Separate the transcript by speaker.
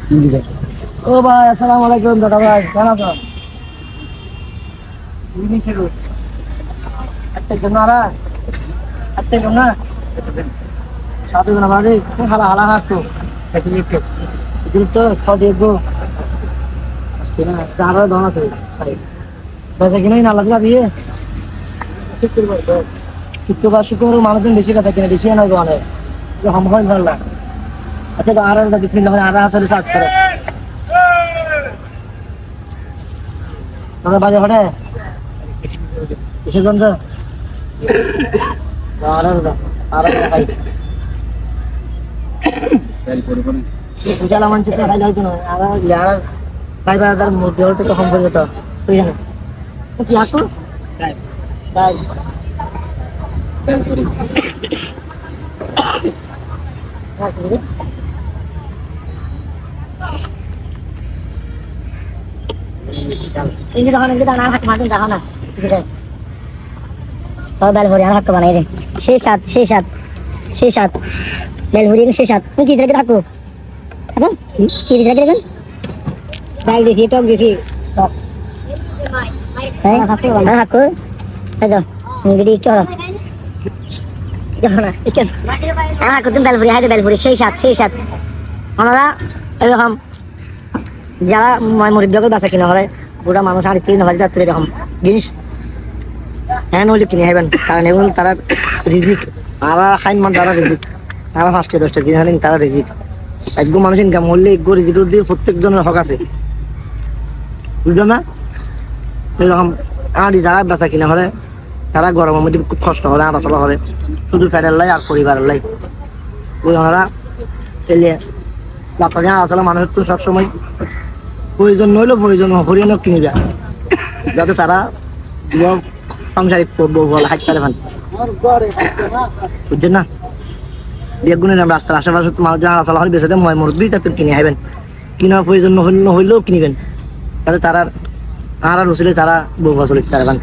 Speaker 1: ও ভাই আসসালামু আলাইকুম দাদা ভাই কেমন আছো? একটা জন্য আর একটা জন্য সাথে না বাজে হালা হালা হাঁটতো তো খাওয়া গো কিনা যারা ধনা তো বেচা কিনা না লাগলা দিয়ে শুক্রবার শুক্রবার মানুষজন বেশি বেচা কিনা বেশি না গো অনেক হাম হয় ভালো আচ্ছা আর বিসমিল্লাহ আর আসলে সাত করে দাদা বাজে হটে কিশোরগঞ্জ আর আর খাই উজালা মানছে তো খাইলে হইতো না আর ইয়ার ভাই বাজার মধ্যে হতে তো কম করবে তো তুই জানো কি হাকু তাই তেল করি ini jangan kita anak makin dah na gitu so bel buri anak banai deh sesat bel buri ini sesat ini ciri kita aku apa ciri kita kan baik di situ gigi sok anak aku saja ini di coro jangan ikan anak aku tuh bel buri ada bel buri sesat mana এরকম যারা মুরব্বিকে বাসা কিনা হয় বুড়া মানুষ আর চিনি হয় যাত্রী এরকম জিনিস হ্যাঁ নইলে কিনে খাইবেন কারণ এখন তারা রিজিক আর খাইন মান তারা রিজিক তারা 5টা 10টা জিনিস আনেন তারা রিজিক একগো মানুষ ইনকাম হলে একগো রিজিক দিয়ে প্রত্যেকজনের হক আছে বুঝলো না এরকম আর যারা বাসা কিনা হয় তারা গরমের মধ্যে খুব কষ্ট হয় আর চলা হয় শুধু ফ্যানের লাই আর পরিবারের লাই ওই ওনারা এলে বাচ্চা যা আসলে মানুষের তো সবসময় প্রয়োজন নইলেও প্রয়োজন হরিয়ানা কিনিবা যাতে তারা সাংসারিক বলে হাইট পারে বুঝছেন না বেগুনের নাম রাস্তার আশেপাশে মানুষ যা আসলে হয় বেসাতে ময় মুরব্বী তাতে কিনে খাইবেন কিনার প্রয়োজন হইলেও কিনিবেন যাতে তারা আর রসিলে তারা বউ ফসল পারবেন